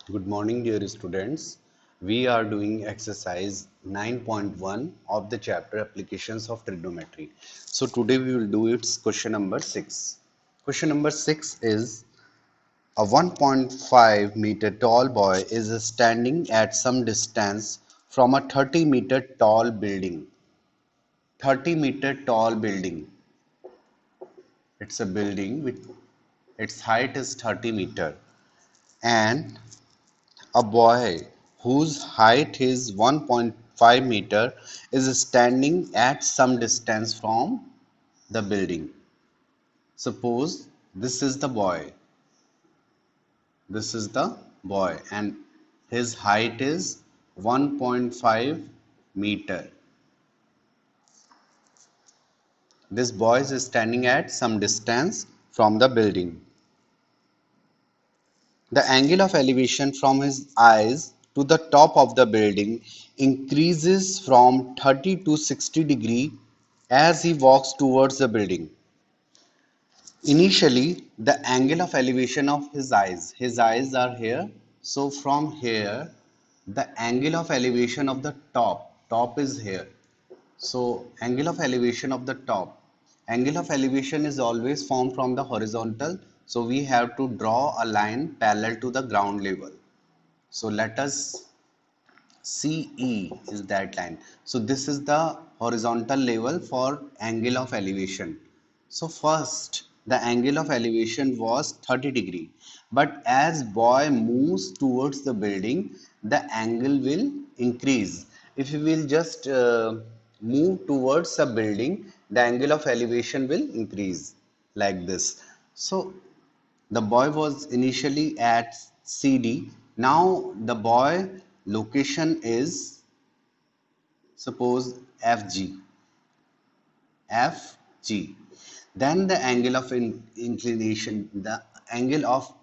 Good morning, dear students. We are doing exercise 9.1 of the chapter Applications of Trigonometry. So today we will do its question number 6. Question number 6 is a 1.5-meter tall boy is standing at some distance from a 30-meter tall building. 30-meter tall building. It's a building with its height is 30 meter, and a boy whose height is 1.5 meter is standing at some distance from the building. Suppose this is the boy, and his height is 1.5 meter. This boy is standing at some distance from the building. The angle of elevation from his eyes to the top of the building increases from 30 to 60 degree as he walks towards the building. Initially, the angle of elevation of his eyes are here. So from here, the angle of elevation of the top is here. So angle of elevation of the top. Angle of elevation is always formed from the horizontal. So we have to draw a line parallel to the ground level. So let us CE is that line. So this is the horizontal level for angle of elevation. So first the angle of elevation was 30 degree. But as boy moves towards the building, the angle will increase. If you will just move towards a building, the angle of elevation will increase like this. So the boy was initially at CD. Now the boy location is suppose FG. FG. Then the angle of inclination, the angle of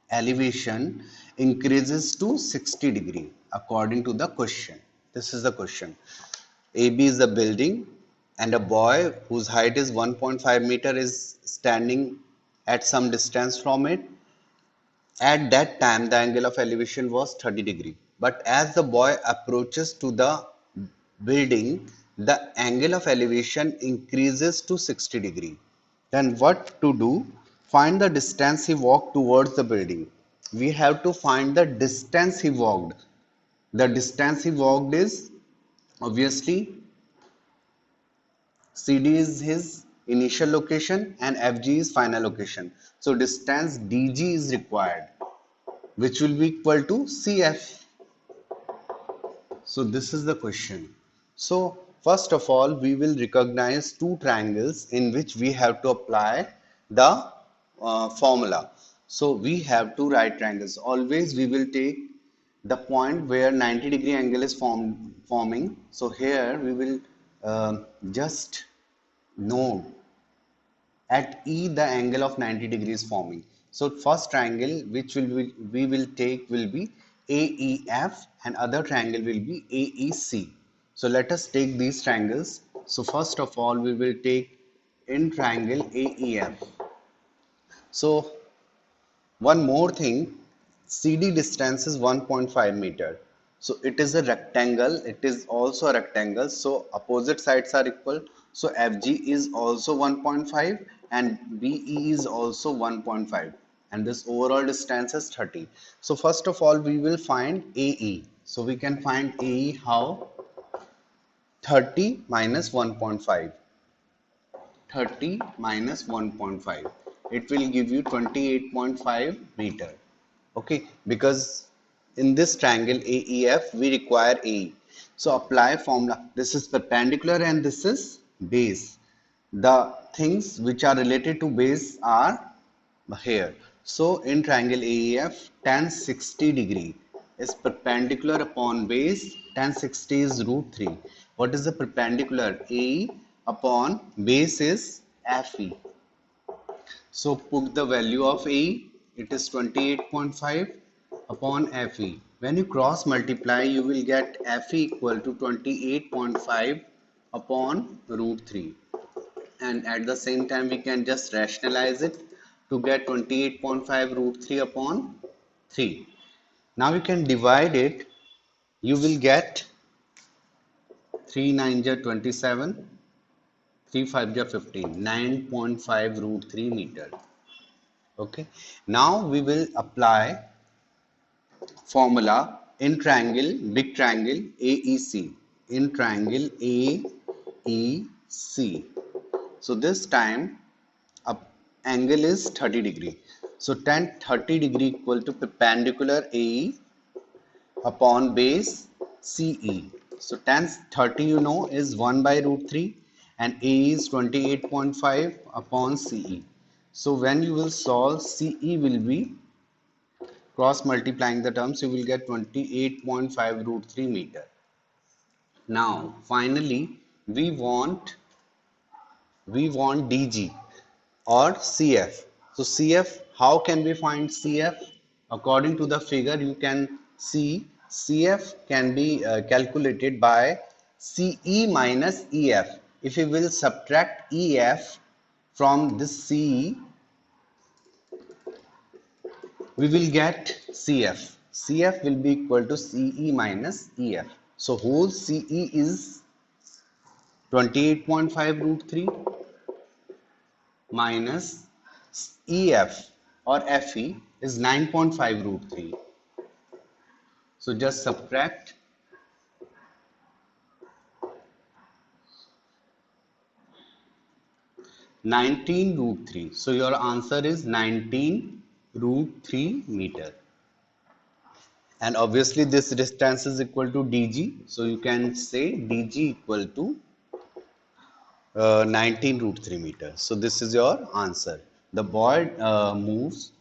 elevation increases to 60 degree according to the question. This is the question. AB is the building, and a boy whose height is 1.5 meter is standing at some distance from it. At that time, the angle of elevation was 30 degree. But as the boy approaches to the building, the angle of elevation increases to 60 degree. Then what to do? Find the distance he walked towards the building. We have to find the distance he walked. The distance he walked is obviously CD is his initial location and FG is final location. So distance DG is required, which will be equal to CF. So this is the question. So first of all, we will recognize two triangles in which we have to apply the formula. So we have two right triangles. Always we will take the point where 90-degree angle is forming. So here we will just note at E the angle of 90 degrees forming. So first triangle which we will take will be AEF, and other triangle will be AEC. So let us take these triangles. So first of all we will take in triangle AEF. So one more thing, CD distance is 1.5 meter. So it is a rectangle. It is also a rectangle. So opposite sides are equal. So FG is also 1.5 and BE is also 1.5. And this overall distance is 30. So first of all, we will find AE. So we can find AE how? 30 minus 1.5. 30 minus 1.5, it will give you 28.5 meter. Okay, because in this triangle AEF we require AE. So apply formula. This is perpendicular and this is base. The things which are related to base are here. So in triangle AEF, tan 60 degree is perpendicular upon base. Tan 60 is root 3. What is the perpendicular? AE upon base is FE. So put the value of AE. It is 28.5 upon FE. When you cross multiply, you will get FE equal to 28.5 upon root 3. And at the same time we can just rationalize it to get 28.5 root 3 upon 3. Now you can divide it. You will get 3 9 ja 27, 3 5 ja 15, 9.5 root 3 meter. Okay. Now we will apply formula in triangle, big triangle AEC, in triangle AEC. So this time up angle is 30 degree. So tan 30 degree equal to perpendicular AE upon base CE. So tan 30 you know is 1 by root 3 and AE is 28.5 upon CE. So when you will solve, CE will be cross multiplying the terms, you will get 28.5 root 3 meter. Now finally we want DG or CF. So CF, how can we find CF? According to the figure you can see CF can be calculated by CE minus EF. If we will subtract EF from this CE, we will get CF. CF will be equal to CE minus EF. So whole CE is 28.5 root 3 minus EF or FE is 9.5 root 3. So just subtract 19 root 3. So your answer is 19 root 3 meter. And obviously this distance is equal to DG. So you can say DG equal to 19 root 3 meters. So this is your answer. The boy moves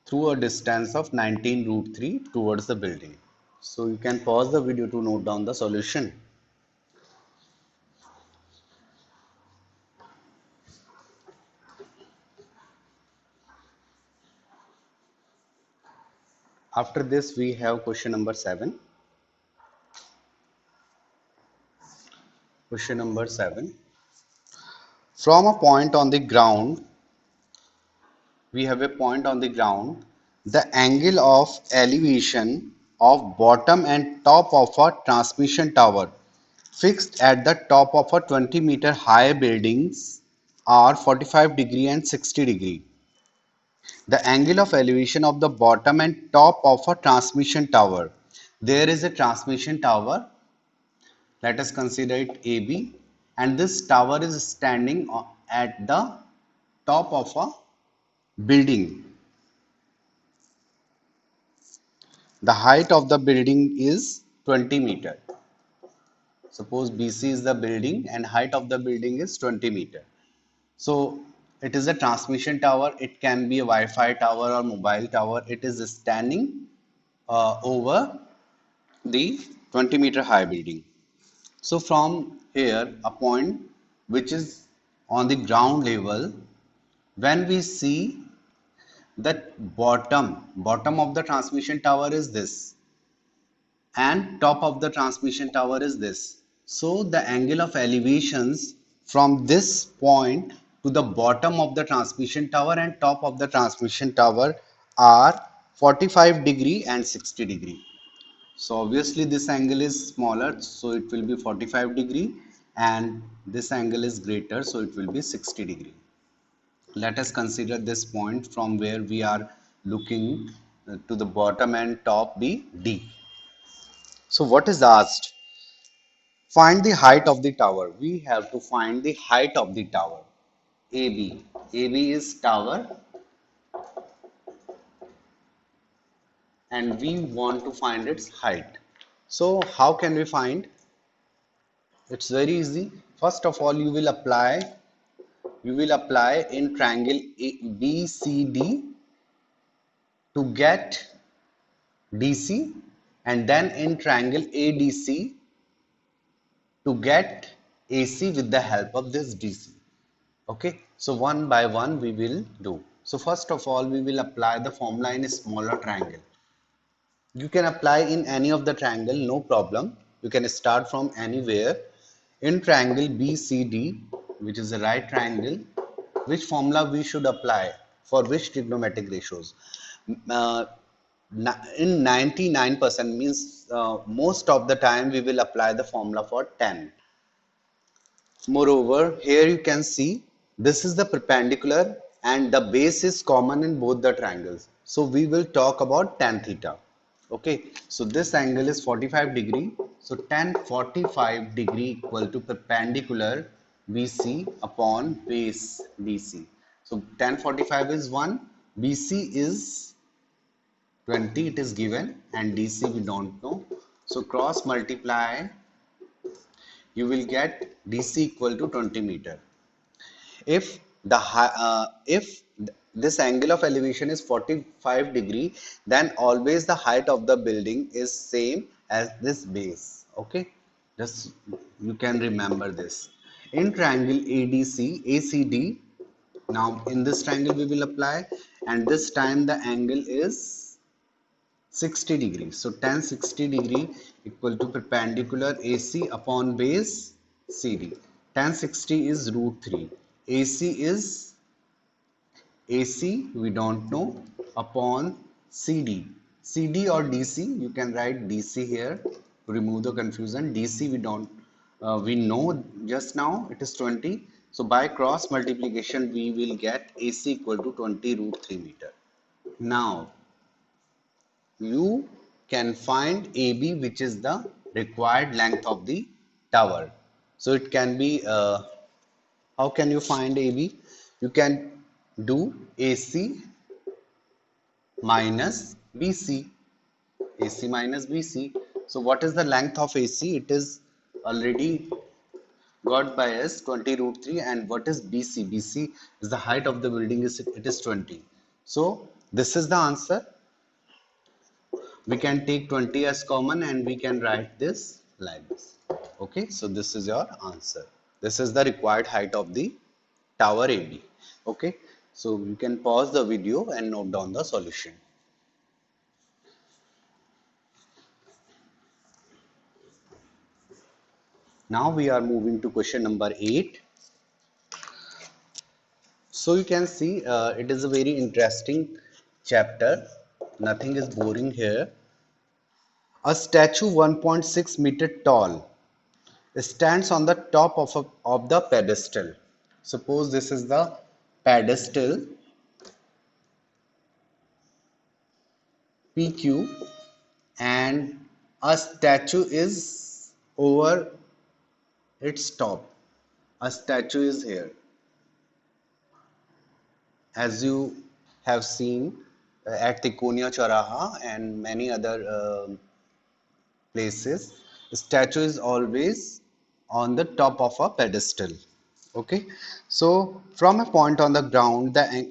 through a distance of 19 root 3 towards the building. So you can pause the video to note down the solution. After this we have question number 7. Question number 7. From a point on the ground, we have a point on the ground, the angle of elevation of bottom and top of a transmission tower fixed at the top of a 20-meter high buildings are 45 degree and 60 degree. The angle of elevation of the bottom and top of a transmission tower. There is a transmission tower. Let us consider it AB, and this tower is standing at the top of a building. The height of the building is 20 meter. Suppose BC is the building and height of the building is 20 meter. So it is a transmission tower. It can be a Wi-Fi tower or mobile tower. It is standing over the 20-meter high building. So from here, a point which is on the ground level, when we see that bottom of the transmission tower is this and top of the transmission tower is this. So the angle of elevations from this point to the bottom of the transmission tower and top of the transmission tower are 45 degree and 60 degree. So obviously this angle is smaller, so it will be 45 degree, and this angle is greater, so it will be 60 degree. Let us consider this point from where we are looking to the bottom and top be D. So what is asked? Find the height of the tower. We have to find the height of the tower. AB. AB is tower, and we want to find its height. So how can we find? It's very easy. First of all, you will apply in triangle BCD to get DC, and then in triangle ADC to get AC with the help of this DC. Okay, so one by one we will do. So first of all, we will apply the formula in a smaller triangle. You can apply in any of the triangle, no problem. You can start from anywhere. In triangle BCD, which is a right triangle, which formula we should apply for which trigonometric ratios? In 99% means most of the time we will apply the formula for 10. Moreover, here you can see this is the perpendicular and the base is common in both the triangles. So we will talk about tan theta. Okay, so this angle is 45 degree. So tan 45 degree equal to perpendicular BC upon base BC. So tan 45 is 1, BC is 20, it is given, and DC we don't know. So cross multiply, you will get DC equal to 20 meter. If this angle of elevation is 45 degree, then always the height of the building is same as this base. Okay, just you can remember this. In triangle ADC, ACD, now in this triangle we will apply, and this time the angle is 60 degrees. So tan 60 degree equal to perpendicular AC upon base CD. Tan 60 is root 3. AC we don't know upon CD. CD or DC, you can write DC here to remove the confusion. DC we don't, we know just now it is 20. So by cross multiplication we will get AC equal to 20 root 3 meter. Now you can find AB, which is the required length of the tower. So it can be, how can you find AB? You can do AC minus BC. AC minus BC. So what is the length of AC? It is already got by us 20 root 3. And what is BC? BC is the height of the building, it is 20. So this is the answer. We can take 20 as common and we can write this like this. Okay, so this is your answer. This is the required height of the tower AB. Okay, so you can pause the video and note down the solution. Now we are moving to question number 8. So you can see it is a very interesting chapter. Nothing is boring here. A statue 1.6 meter tall stands on the top of the pedestal. Suppose this is the pedestal PQ and a statue is over its top. A statue is here. As you have seen at Tikonia Charaha and many other places, statue is always on the top of a pedestal. Okay, so from a point on the ground, at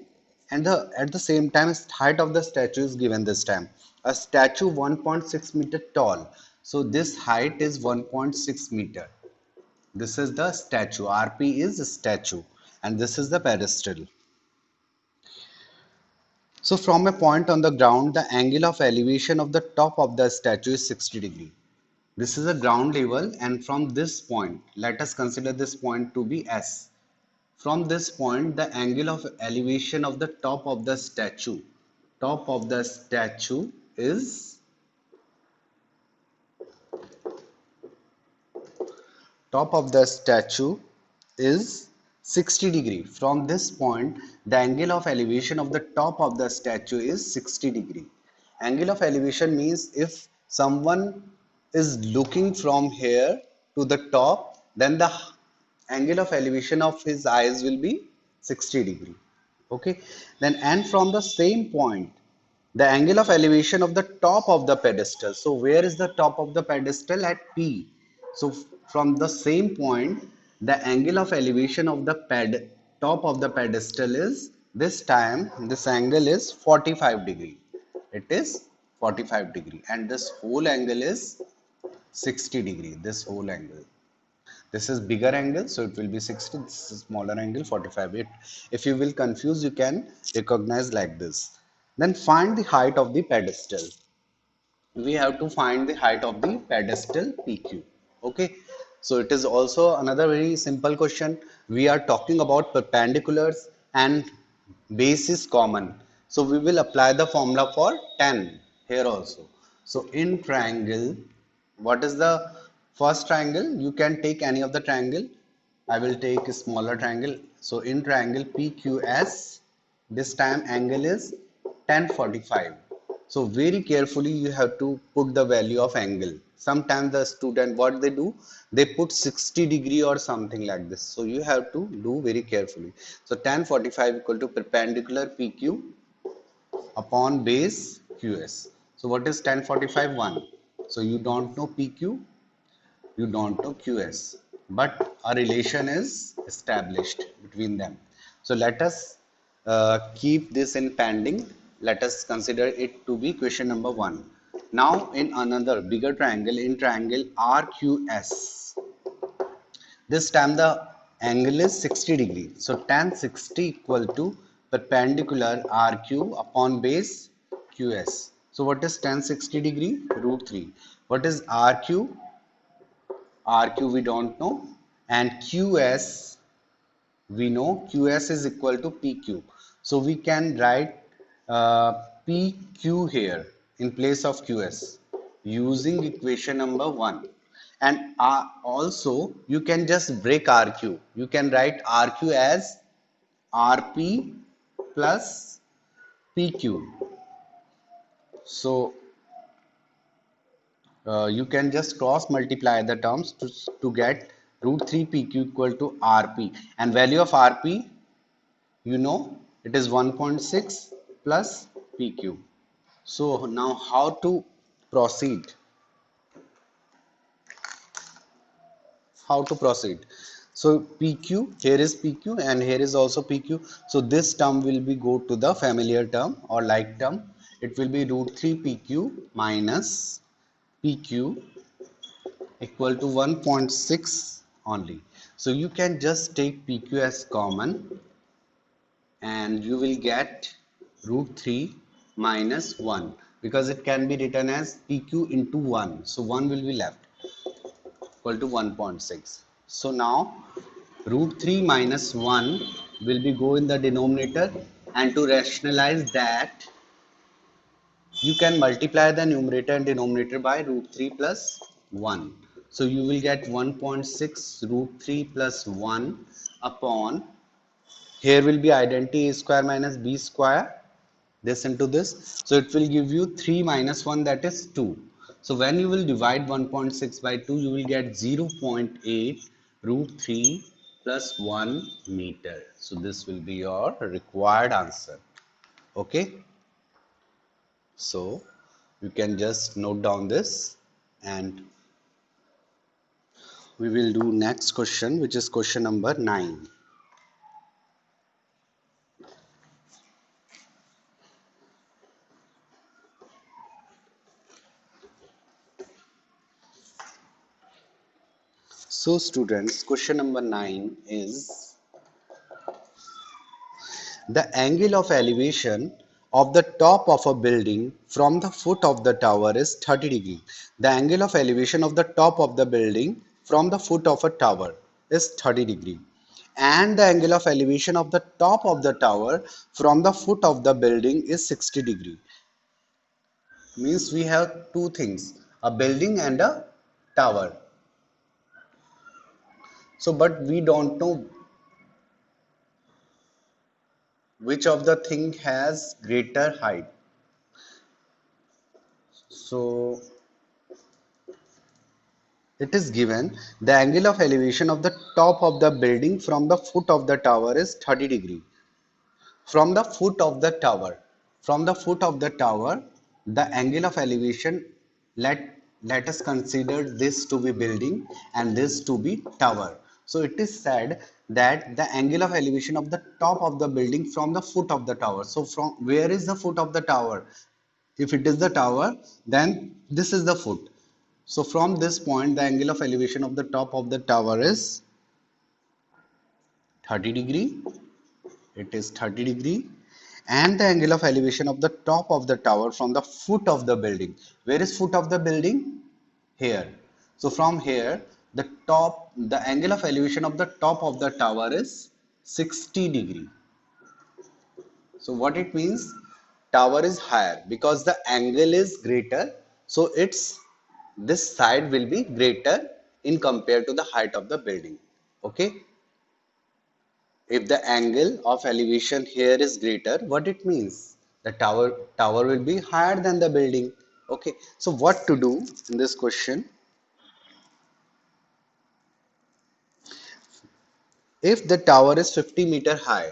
the same time height of the statue is given this time. A statue 1.6 meter tall. So this height is 1.6 meter. This is the statue. RP is statue, and this is the pedestal. So from a point on the ground, the angle of elevation of the top of the statue is 60 degree. This is a ground level, and from this point, let us consider this point to be S. From this point, the angle of elevation of the top of the statue is top of the statue is 60 degree. From this point, the angle of elevation of the top of the statue is 60 degree. Angle of elevation means if someone is looking from here to the top, then the angle of elevation of his eyes will be 60 degree. Okay, then and from the same point, the angle of elevation of the top of the pedestal. So where is the top of the pedestal? At P. So from the same point, the angle of elevation of the top of the pedestal is, this time this angle is 45 degree. It is 45 degree, and this whole angle is 60 degree. This whole angle. This is bigger angle, so it will be 60. This is smaller angle, 45. If you will confuse, you can recognize like this. Then find the height of the pedestal. We have to find the height of the pedestal PQ. Okay, so it is also another very simple question. We are talking about perpendiculars and base is common. So we will apply the formula for tan. here also. So in triangle, what is the first triangle? You can take any of the triangle. I will take a smaller triangle. So in triangle PQS, this time angle is 1045. So very carefully you have to put the value of angle. Sometimes the student, what they do, they put 60 degree or something like this. So you have to do very carefully. So 1045 equal to perpendicular PQ upon base QS. So what is 1045? 1. So you don't know PQ, you don't know QS, but a relation is established between them. So let us keep this in pending. Let us consider it to be question number 1. Now in another bigger triangle, in triangle RQS, this time the angle is 60 degree. So tan 60 equal to perpendicular RQ upon base QS. So what is tan 60 degree? Root 3. What is RQ? RQ we don't know. And QS we know. QS is equal to PQ. So we can write PQ here in place of QS using equation number 1. And also you can just break RQ. You can write RQ as RP plus PQ. So you can just cross multiply the terms to get root 3 PQ equal to RP. And value of RP, you know, it is 1.6 plus PQ. So now how to proceed? How to proceed? So PQ, here is PQ and here is also PQ. So this term will be go to the familiar term or like term. It will be root 3 PQ minus PQ equal to 1.6 only. So you can just take PQ as common and you will get root 3 minus 1 because it can be written as PQ into 1. So 1 will be left equal to 1.6. So now root 3 minus 1 will be go in the denominator, and to rationalize that you can multiply the numerator and denominator by root 3 plus 1. So you will get 1.6 root 3 plus 1 upon, here will be identity a square minus b square, this into this. So it will give you 3 minus 1, that is 2. So when you will divide 1.6 by 2, you will get 0.8 root 3 plus 1 meter. So this will be your required answer. Okay. So you can just note down this and we will do next question, which is question number 9. So students, question number 9 is the angle of elevation of the top of a building from the foot of the tower is 30 degree. The angle of elevation of the top of the building from the foot of a tower is 30 degree. And the angle of elevation of the top of the tower from the foot of the building is 60 degree. Means we have two things, a building and a tower. So, but we don't know which of the thing has greater height. So it is given the angle of elevation of the top of the building from the foot of the tower is 30 degree. From the foot of the tower, from the foot of the tower, the angle of elevation, let us consider this to be building and this to be tower. So it is said that the angle of elevation of the top of the building from the foot of the tower. So from where is the foot of the tower? If it is the tower, then this is the foot. So from this point, the angle of elevation of the top of the tower is 30 degree. It is 30 degree. And the angle of elevation of the top of the tower from the foot of the building. Where is foot of the building? Here. So from here, the angle of elevation of the top of the tower is 60 degree. So what it means? tower is higher because the angle is greater. So it's this side will be greater in compared to the height of the building. Okay. If the angle of elevation here is greater, what it means? The tower will be higher than the building. Okay. So what to do in this question? If the tower is 50 meter high,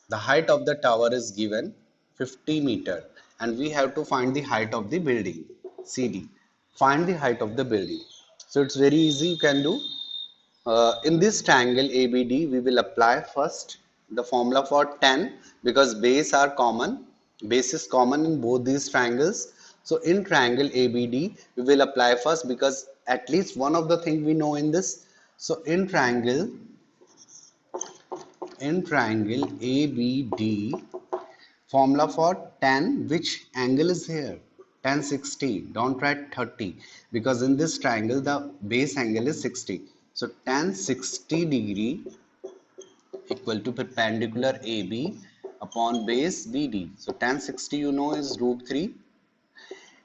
the height of the tower is given 50 meter, and we have to find the height of the building CD. Find the height of the building. So it's very easy, you can do. In this triangle ABD, we will apply first the formula for tan, because base are common. Base is common in both these triangles. So in triangle ABD, we will apply first because at least one of the thing we know in this. So in triangle ABD, formula for tan, which angle is here? Tan 60. Don't write 30 because in this triangle the base angle is 60. So tan 60 degree equal to perpendicular AB upon base BD. So tan 60 you know is root 3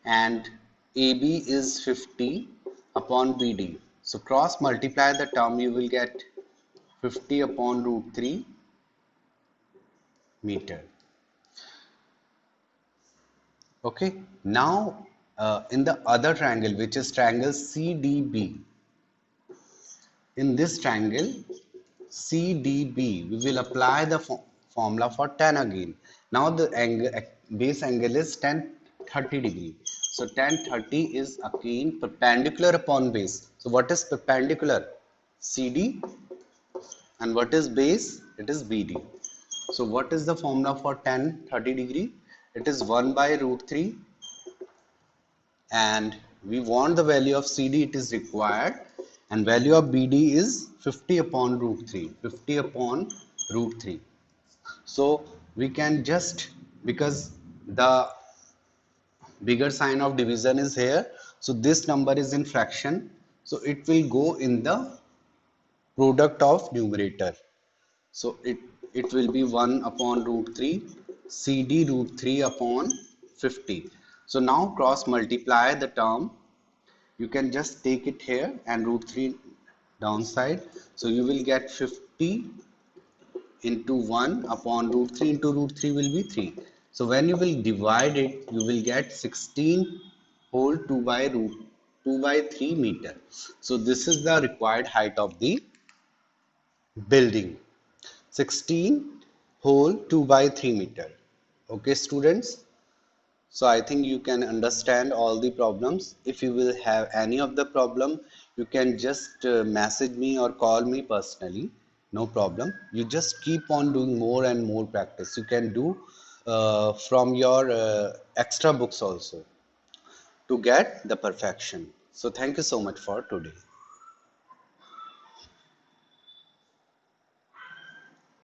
and AB is 50 upon BD. So cross multiply the term, you will get 50 upon root 3 meter. Okay, now in the other triangle, which is triangle CDB, in this triangle CDB, we will apply the formula for tan again. Now the angle, base angle is tan 30 degree. So tan 30 is again perpendicular upon base. So what is perpendicular? CD, and what is base? It is BD. So what is the formula for tan 30 degree? It is 1 by root 3, and we want the value of CD, it is required, and value of BD is 50 upon root 3, 50 upon root 3. So we can just, because the bigger sign of division is here, so this number is in fraction, so it will go in the product of numerator. So it will be 1 upon root 3 CD root 3 upon 50. So now cross multiply the term. You can just take it here and root 3 downside. So you will get 50 into 1 upon root 3 into root 3 will be 3. So when you will divide it, you will get 16 whole 2 by root 2 by 3 meter. So this is the required height of the building. 16 whole 2 by 3 meter. Okay, students. So I think you can understand all the problems. If you will have any of the problem, you can just message me or call me personally. No problem. You just keep on doing more and more practice. You can do from your extra books also to get the perfection. So thank you so much for today.